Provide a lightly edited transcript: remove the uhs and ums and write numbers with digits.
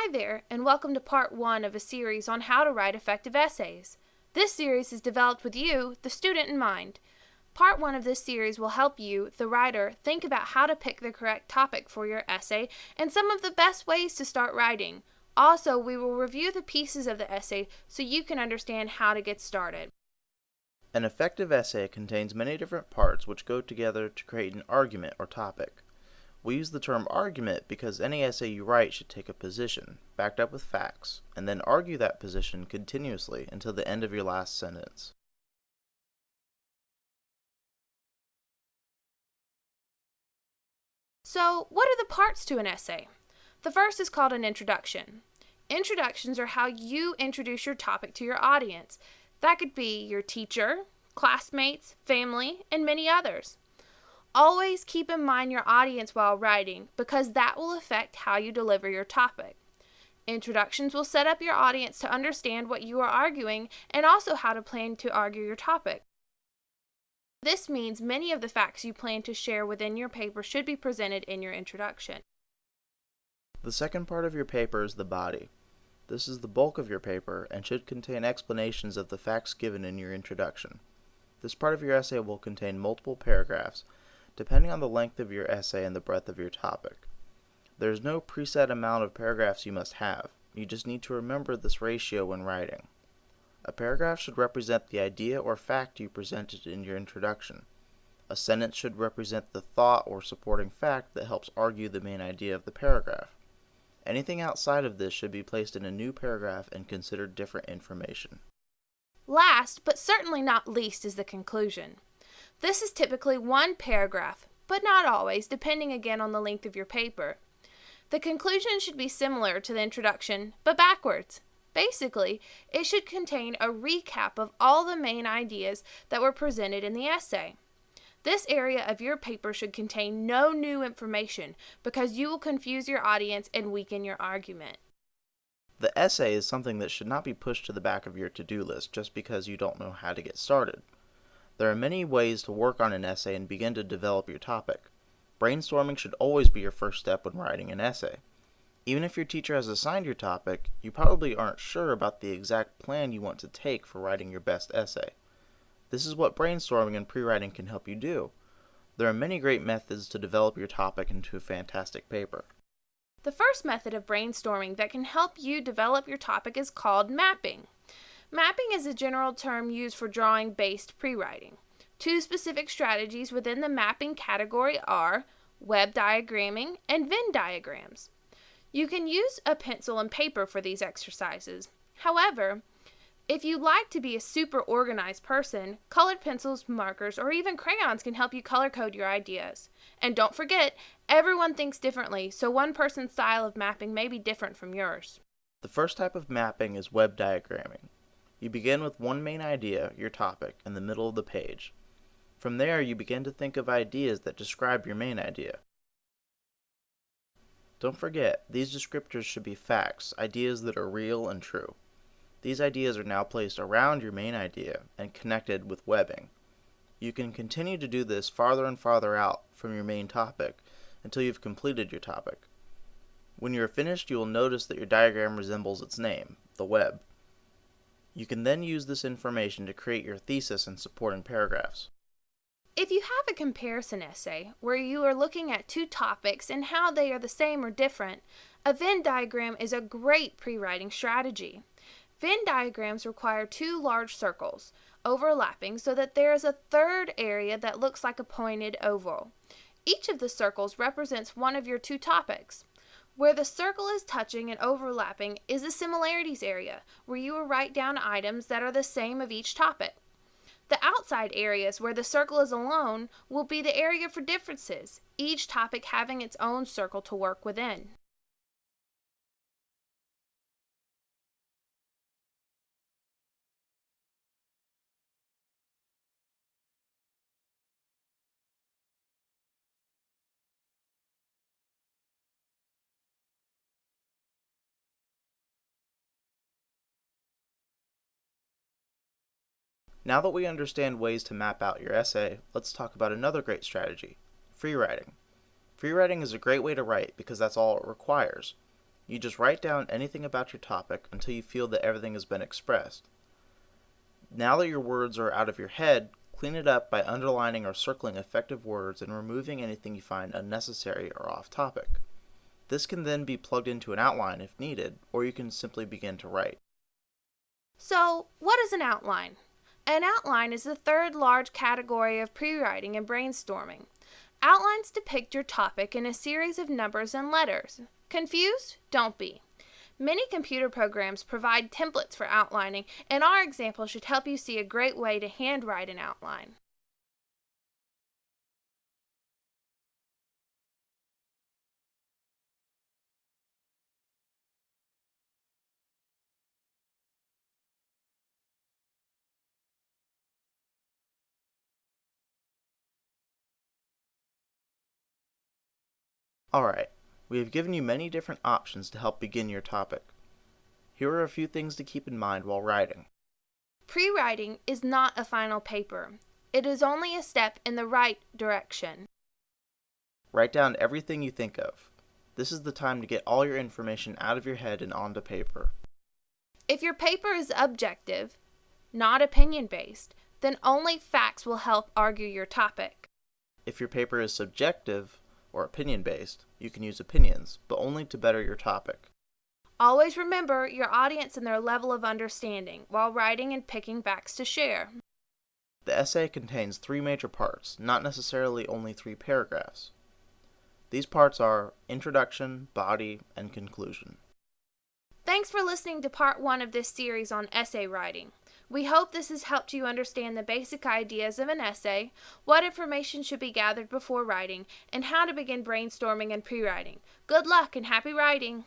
Hi there, and welcome to part 1 of a series on how to write effective essays. This series is developed with you, the student, in mind. Part 1 of this series will help you, the writer, think about how to pick the correct topic for your essay and some of the best ways to start writing. Also, we will review the pieces of the essay so you can understand how to get started. An effective essay contains many different parts which go together to create an argument or topic. We use the term argument because any essay you write should take a position, backed up with facts, and then argue that position continuously until the end of your last sentence. So, what are the parts to an essay? The first is called an introduction. Introductions are how you introduce your topic to your audience. That could be your teacher, classmates, family, and many others. Always keep in mind your audience while writing because that will affect how you deliver your topic. Introductions will set up your audience to understand what you are arguing and also how to plan to argue your topic. This means many of the facts you plan to share within your paper should be presented in your introduction. The second part of your paper is the body. This is the bulk of your paper and should contain explanations of the facts given in your introduction. This part of your essay will contain multiple paragraphs, depending on the length of your essay and the breadth of your topic. There is no preset amount of paragraphs you must have. You just need to remember this ratio when writing. A paragraph should represent the idea or fact you presented in your introduction. A sentence should represent the thought or supporting fact that helps argue the main idea of the paragraph. Anything outside of this should be placed in a new paragraph and considered different information. Last, but certainly not least, is the conclusion. This is typically one paragraph, but not always, depending again on the length of your paper. The conclusion should be similar to the introduction, but backwards. Basically, it should contain a recap of all the main ideas that were presented in the essay. This area of your paper should contain no new information because you will confuse your audience and weaken your argument. The essay is something that should not be pushed to the back of your to-do list just because you don't know how to get started. There are many ways to work on an essay and begin to develop your topic. Brainstorming should always be your first step when writing an essay. Even if your teacher has assigned your topic, you probably aren't sure about the exact plan you want to take for writing your best essay. This is what brainstorming and pre-writing can help you do. There are many great methods to develop your topic into a fantastic paper. The first method of brainstorming that can help you develop your topic is called mapping. Mapping is a general term used for drawing-based pre-writing. Two specific strategies within the mapping category are web diagramming and Venn diagrams. You can use a pencil and paper for these exercises. However, if you like to be a super organized person, colored pencils, markers, or even crayons can help you color code your ideas. And don't forget, everyone thinks differently, so one person's style of mapping may be different from yours. The first type of mapping is web diagramming. You begin with one main idea, your topic, in the middle of the page. From there, you begin to think of ideas that describe your main idea. Don't forget, these descriptors should be facts, ideas that are real and true. These ideas are now placed around your main idea and connected with webbing. You can continue to do this farther and farther out from your main topic until you've completed your topic. When you are finished, you will notice that your diagram resembles its name, the web. You can then use this information to create your thesis and supporting paragraphs. If you have a comparison essay where you are looking at two topics and how they are the same or different, a Venn diagram is a great pre-writing strategy. Venn diagrams require two large circles overlapping so that there is a third area that looks like a pointed oval. Each of the circles represents one of your two topics. Where the circle is touching and overlapping is the similarities area, where you will write down items that are the same of each topic. The outside areas where the circle is alone will be the area for differences, each topic having its own circle to work within. Now that we understand ways to map out your essay, let's talk about another great strategy, free writing. Free writing is a great way to write because that's all it requires. You just write down anything about your topic until you feel that everything has been expressed. Now that your words are out of your head, clean it up by underlining or circling effective words and removing anything you find unnecessary or off topic. This can then be plugged into an outline if needed, or you can simply begin to write. So, what is an outline? An outline is the third large category of pre-writing and brainstorming. Outlines depict your topic in a series of numbers and letters. Confused? Don't be. Many computer programs provide templates for outlining, and our example should help you see a great way to handwrite an outline. Alright, we have given you many different options to help begin your topic. Here are a few things to keep in mind while writing. Pre-writing is not a final paper. It is only a step in the right direction. Write down everything you think of. This is the time to get all your information out of your head and onto paper. If your paper is objective, not opinion-based, then only facts will help argue your topic. If your paper is subjective or opinion-based, you can use opinions, but only to better your topic. Always remember your audience and their level of understanding while writing and picking facts to share. The essay contains 3 major parts, not necessarily only 3 paragraphs. These parts are introduction, body, and conclusion. Thanks for listening to part 1 of this series on essay writing. We hope this has helped you understand the basic ideas of an essay, what information should be gathered before writing, and how to begin brainstorming and pre-writing. Good luck and happy writing!